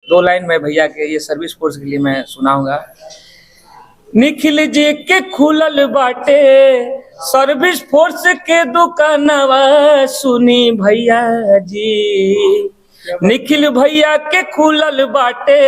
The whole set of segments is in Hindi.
दो लाइन में भैया के ये सर्विस फोर्स के लिए मैं सुनाऊंगा। निखिल जी के खुलल बाटे सर्विस फोर्स के दुकानवा, सुनी भैया जी। निखिल भैया के खुलल बाटे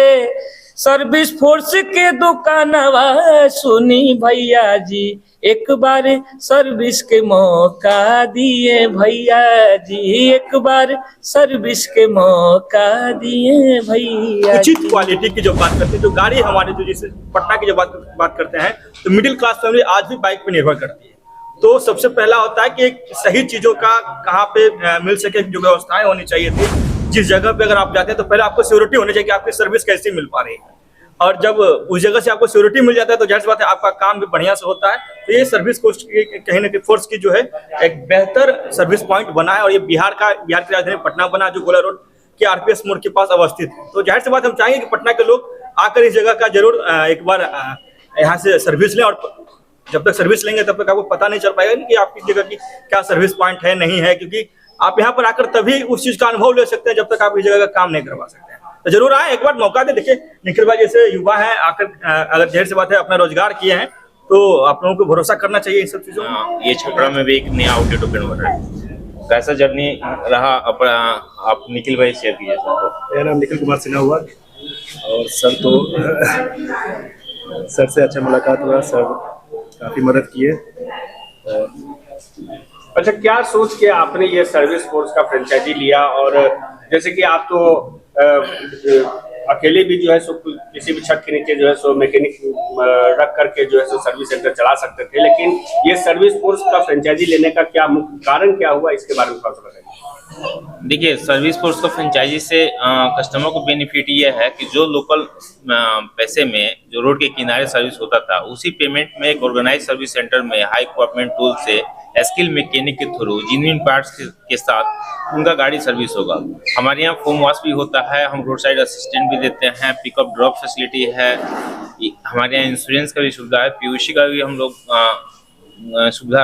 सर्विस फोर्स के दुकानवा, सुनी भैया जी। एक बार सर्विस के मौका दिए भैया जी, एक बार सर्विस के मौका दिए भैया। उचित क्वालिटी की जो बात करते हैं, जो गाड़ी हमारे जो जैसे पटना की जो बात करते हैं, तो मिडिल क्लास फैमिली आज भी बाइक पे निर्भर करती है। तो सबसे पहला होता है कि एक सही चीजों का कहाँ पे मिल सके, जो व्यवस्थाएं होनी चाहिए थी। जिस जगह पे अगर आप जाते हैं तो पहले आपको सिक्योरिटी होनी चाहिए कि आपकी सर्विस कैसे मिल पा रही है, और जब उस जगह से आपको सिक्योरिटी मिल जाता है तो जाहिर सी बात है आपका काम भी बढ़िया से होता है। तो ये सर्विस कोस्ट कहीं ना कहीं फोर्स की जो है एक बेहतर सर्विस पॉइंट बना है, और ये बिहार की राजधानी पटना बना, जो गोला रोड के आरपीएस मोड़ के पास अवस्थित है। तो जाहिर सी बात हम चाहेंगे कि पटना के लोग आकर इस जगह का जरूर एक बार यहाँ से सर्विस लें, और जब तक सर्विस लेंगे तब तक आपको पता नहीं चल पाएगा कि आपकी जगह की क्या सर्विस पॉइंट है नहीं है, क्योंकि आप यहाँ पर आकर तभी उस चीज का अनुभव ले सकते हैं जब तक आप इस जगह का काम नहीं करवा सकते हैं। तो जरूर आए, एक बार मौका दे। देखिए निखिल भाई जैसे युवा है, आकर अगर ढेर से बात है अपना रोजगार किए हैं, तो आप लोगों को भरोसा करना चाहिए इन सब चीजों में। ये छपरा में भी एक नया आउटलेट ओपन हो रहा है। कैसा जर्नी रहा अपना, आप निखिल भाई शेयर कीजिए। मेरा नाम निखिल कुमार सिन्हा हुआ, और सर तो सर से अच्छा मुलाकात हुआ, सर काफ़ी मदद किए। अच्छा, क्या सोच के आपने ये सर्विस फोर्स का फ्रेंचाइजी लिया? और जैसे कि आप तो अकेले भी जो है सो किसी भी छत के नीचे जो है सो मैकेनिक रख करके जो है सो सर्विस सेंटर चला सकते थे, लेकिन ये सर्विस फोर्स का फ्रेंचाइजी लेने का क्या मुख्य कारण क्या हुआ, इसके बारे में थोड़ा सा बताइए। देखिए, सर्विस फोर्स को फ्रेंचाइजी से कस्टमर को बेनिफिट ये है कि जो लोकल पैसे में जो रोड के किनारे सर्विस होता था, उसी पेमेंट में एक ऑर्गेनाइज सर्विस सेंटर में हाई इक्विपमेंट टूल से स्किल मैकेनिक के थ्रू जेन्युइन पार्ट्स के साथ उनका गाड़ी सर्विस होगा। हमारे यहाँ फोम वॉश भी होता है, हम रोड साइड असिस्टेंट भी देते हैं, पिकअप ड्रॉप फैसिलिटी है, हमारे यहाँ इंश्योरेंस का भी सुविधा है, पीयूसी का भी हम लोग सुविधा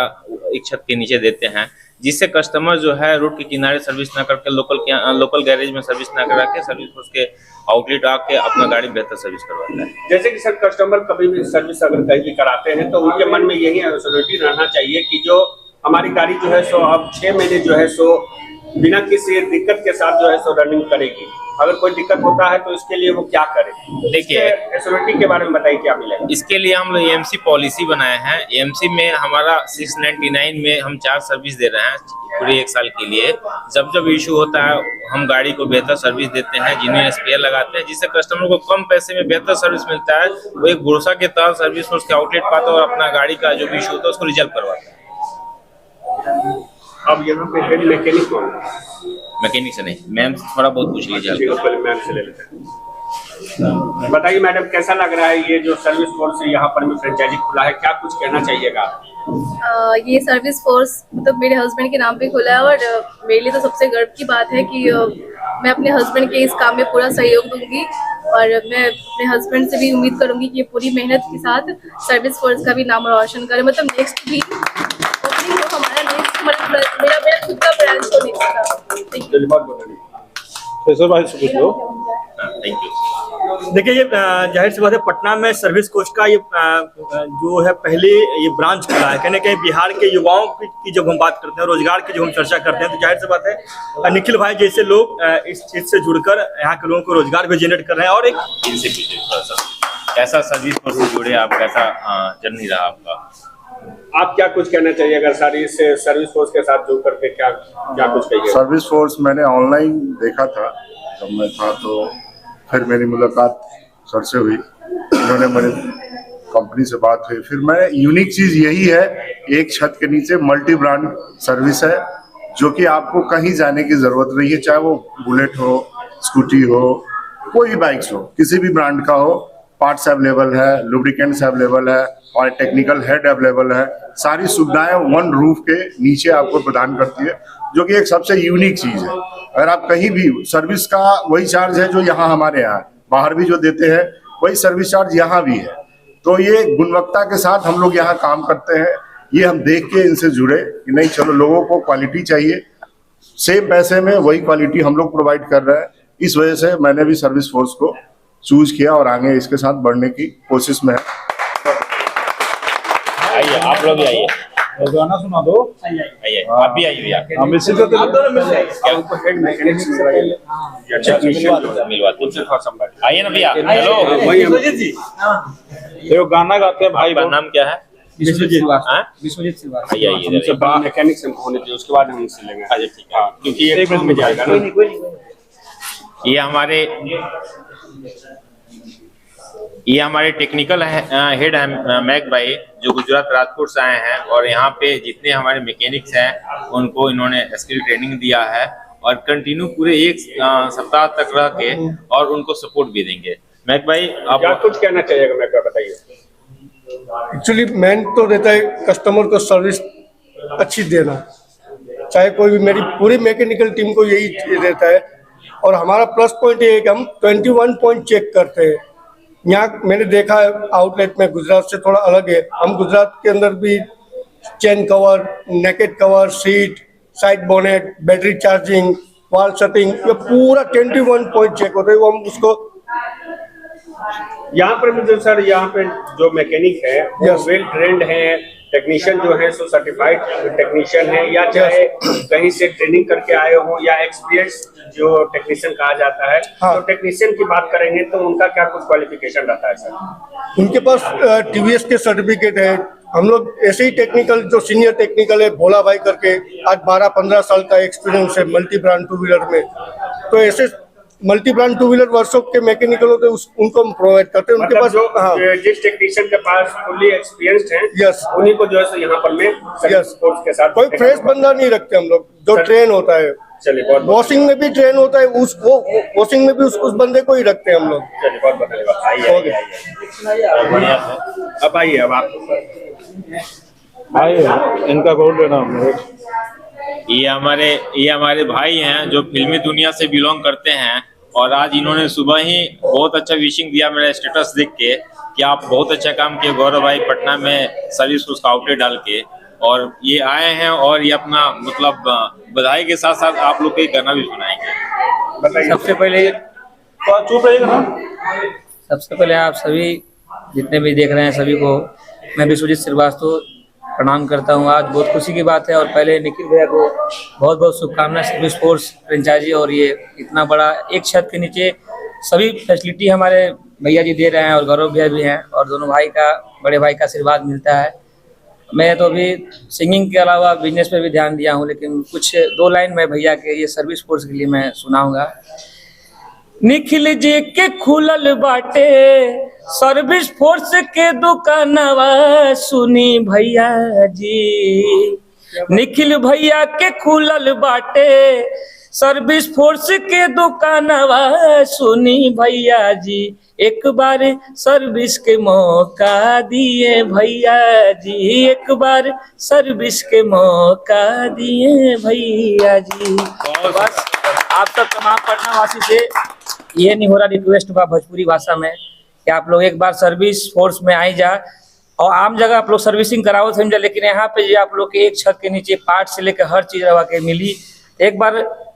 एक छत के नीचे देते हैं, जिससे कस्टमर जो है रोड के किनारे सर्विस ना करके लोकल गैरेज में सर्विस ना करा के सर्विस उसके आउटलेट आके अपना गाड़ी बेहतर सर्विस करवाता है। जैसे कि सर कस्टमर कभी भी सर्विस अगर कहीं भी कराते हैं तो उनके मन में यही एश्योरिटी रहना चाहिए कि जो हमारी गाड़ी जो है सो अब 6 महीने जो है सो बिना किसी दिक्कत के साथ जो है सो रनिंग करेगी। अगर कोई दिक्कत होता है तो इसके लिए वो क्या करे? देखिए, एश्योरिटी के बारे में बताइए क्या मिलेगा। इसके लिए हम लोग एएमसी पॉलिसी बनाए हैं। एएमसी में हमारा 699 में हम 4 सर्विस दे रहे हैं पूरे 1 साल के लिए। जब जब इशू होता है हम गाड़ी को बेहतर सर्विस देते हैं, जिन्हें स्पेयर लगाते हैं, जिससे कस्टमर को कम पैसे में बेहतर सर्विस मिलता है। वो एक भरोसा के तहत सर्विस उसके आउटलेट पाता है और अपना गाड़ी का जो भी इशू होता है उसको रिजल्व करवाता है। अब यहाँ पे हेड मैकेनिक कौन है? मैकेनिक से नहीं, मैम थोड़ा बहुत पूछ लीजिए। पहले मैम से ले लेते हैं। बताइए मैडम, कैसा लग रहा है ये जो सर्विस फोर्स यहाँ पर भी फ्रेंचाइजी खुला है, क्या कुछ कहना चाहिएगा? ये सर्विस फोर्स मतलब मेरे हस्बैंड के नाम पे खुला है, और मेरे लिए तो सबसे गर्व की बात है कि मैं अपने हस्बैंड के इस काम में पूरा सहयोग दूंगी, और मैं अपने हस्बैंड से भी उम्मीद करूंगी कि ये पूरी मेहनत के साथ सर्विस फोर्स का भी नाम रोशन करे। मतलब नेक्स्ट भी ओपनिंग हो हमारा, नेक्स्ट मेरा खुद का ब्रांच हो थैंक यू। देखिए, ये जाहिर सी बात है पटना में सर्विस कोच का ये जो है पहले ये ब्रांच खुला है। कहीं बिहार के युवाओं की जब हम बात करते हैं, रोजगार की जब हम चर्चा करते हैं, तो जाहिर सी बात है निखिल भाई जैसे लोग इस चीज से जुड़कर यहाँ के लोगों को रोजगार भी जनरेट कर रहे हैं। और एक इनसे पूछिए थोड़ा सा, कैसा सर्विस फोर्स से जुड़े आप, कैसा जर्नी रहा आपका? आप क्या कुछ कहना चाहिए अगर सर्विस फोर्स के साथ जुड़ करके क्या कुछ कहिए? सर्विस फोर्स मैंने ऑनलाइन देखा था जब मैं था, तो फिर मेरी मुलाकात सर से हुई, उन्होंने मेरी कंपनी से बात हुई। फिर मैं यूनिक चीज़ यही है, एक छत के नीचे मल्टी ब्रांड सर्विस है, जो कि आपको कहीं जाने की ज़रूरत नहीं है। चाहे वो बुलेट हो, स्कूटी हो, कोई भी बाइक्स हो, किसी भी ब्रांड का हो, पार्ट्स अवेलेबल है, लुब्रिकेंट्स अवेलेबल है, और टेक्निकल हेड अवेलेबल है। सारी सुविधाएं वन रूफ के नीचे आपको प्रदान करती है, जो कि एक सबसे यूनिक चीज़ है। अगर आप कहीं भी, सर्विस का वही चार्ज है जो यहाँ हमारे यहाँ बाहर भी जो देते हैं, वही सर्विस चार्ज यहाँ भी है। तो ये गुणवत्ता के साथ हम लोग यहाँ काम करते हैं। ये हम देख के इनसे जुड़े कि नहीं, चलो लोगों को क्वालिटी चाहिए, सेम पैसे में वही क्वालिटी हम लोग प्रोवाइड कर रहे हैं। इस वजह से मैंने भी सर्विस फोर्स को चूज किया और आगे इसके साथ बढ़ने की कोशिश में है। आइए, आप लोग भी आइए, गाना सुना दो। आइए, आप भी आइए भैया। हम इसी को आप दोनों मिल जाएंगे। आपको हेड मैकेनिक्स मिलवाते हैं। आइए ना भैया, हेलो। वही हम ये गाना गाते हैं भाई। आपका नाम क्या है? विश्वजीत हाँ? विश्वजीत श्रीवास्तव। आइए आइए हमसे इधर। बाद मैकेनिक्स होने चाहिए, उसके बाद हम इससे लेंगे। अच्छा ठीक है, क्योंकि एक मिनट में जाएगा ना। ये हमारे टेक्निकल हेड हैं मैक भाई, जो गुजरात राजकोट से आए हैं और यहाँ पे जितने हमारे मैकेनिक्स हैं उनको इन्होंने स्किल ट्रेनिंग दिया है और कंटिन्यू पूरे एक सप्ताह तक रह के और उनको सपोर्ट भी देंगे। मैक भाई आप क्या कुछ कहना चाहिएगा मैं क्या बताइए। एक्चुअली मेन तो रहता है कस्टमर को सर्विस अच्छी देना, चाहे कोई भी, मेरी पूरी मैकेनिकल टीम को यही रहता है। और हमारा प्लस पॉइंट ये है कि हम 21 पॉइंट चेक करते हैं। यहाँ मैंने देखा है आउटलेट में गुजरात से थोड़ा अलग है। हम गुजरात के अंदर भी chain cover, naked cover, seat, side bonnet, battery charging, wall setting, ये पूरा 21 पॉइंट चेक होता है। वो हम उसको यहाँ पर भी जो सर, यहाँ पे जो मैकेनिक है वो Yes. वेल ट्रेंड है, टेक्नीशियन जो है सो सर्टिफाइड टेक्नीशियन है, या चाहे कहीं से ट्रेनिंग करके आए हो या एक्सपीरियंस जो टेक्नीशियन कहा जाता है। हाँ। तो टेक्नीशियन की बात करेंगे तो उनका क्या कुछ क्वालिफिकेशन रहता है सर? उनके पास टीवीएस के सर्टिफिकेट है। हम लोग ऐसे ही टेक्निकल, जो सीनियर टेक्निकल है भोला भाई करके, आज 12-15 साल का एक्सपीरियंस है मल्टी ब्रांड टू व्हीलर में। तो ऐसे multi brand two wheeler workshop के मैकेनिकल होते हैं, उनको हम प्रोवाइड करते हैं। उनके मतलब पास जो जिस टेक्नीशियन के पास फुल्ली एक्सपीरियंस्ड है, Yes. उन्हीं को जो है सो यहाँ पर मैं सर्विस फोर्स के साथ कोई फ्रेश बंदा नहीं रखते हम लोग, जो ट्रेन होता है। चलिए बहुत वॉशिंग में भी ट्रेन होता है, वॉशिंग में भी उस बंदे को ही रखते हैं हम लोग। चलिए बहुत बहुत धन्यवाद। आइए ओके। बढ़िया से। अब आइए, अब आप आइए, इनका गोल्ड लेना हमने। ये हमारे भाई हैं जो फिल्मी दुनिया से बिलोंग करते हैं और आज इन्होंने सुबह ही बहुत अच्छा विशिंग दिया मेरा स्टेटस देख के कि आप बहुत अच्छा काम किए गौरव भाई, पटना में सर्विस उसका आउटलेट डाल के। और ये आए हैं और ये अपना मतलब बधाई के साथ साथ आप लोग को एक गाना भी सुनाएंगे। बताइए। सबसे पहले तो चुप रहिएगा ना। सबसे पहले आप सभी जितने भी देख रहे हैं सभी को मैं विश्वजीत श्रीवास्तव प्रणाम करता हूँ। आज बहुत खुशी की बात है और पहले निखिल भैया को बहुत बहुत शुभकामनाएं। सर्विस फोर्स फ्रेंचाइजी और ये इतना बड़ा एक छत के नीचे सभी फैसिलिटी हमारे भैया जी दे रहे हैं और गौरव भैया भी हैं और दोनों भाई का, बड़े भाई का आशीर्वाद मिलता है। मैं तो अभी सिंगिंग के अलावा बिजनेस पे भी ध्यान दिया हूँ, लेकिन कुछ 2 लाइन मैं भैया के ये सर्विस फोर्स के लिए मैं सुनाऊंगा। निखिल जी के खुलल बाटे सर्विस फोर्स के दुकानवा सुनी भैया जी। निखिल भैया के खुलल बाटे सर्विस फोर्स के दुकानवा सुनी भैया जी। एक बार सर्विस के मौका दिए भैया जी, एक बार सर्विस के मौका दिए भैया जी। बस आप सब तमाम पटना वासी से ये नहीं हो रहा रिक्वेस्ट हुआ भोजपुरी भाषा में कि आप लोग एक बार सर्विस फोर्स में आई जा। और आम जगह आप लोग सर्विसिंग कराओ समझा, लेकिन यहाँ पे जो आप लोग के एक छत के नीचे पार्ट से लेकर हर चीज रवा के मिली। एक बार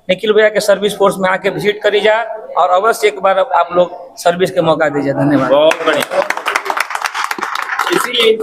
निखिल भैया के सर्विस फोर्स में आके विजिट करी जा और अवश्य एक बार आप लोग सर्विस के मौका दीजिए। धन्यवाद। बहुत बढ़िया। इसीलिए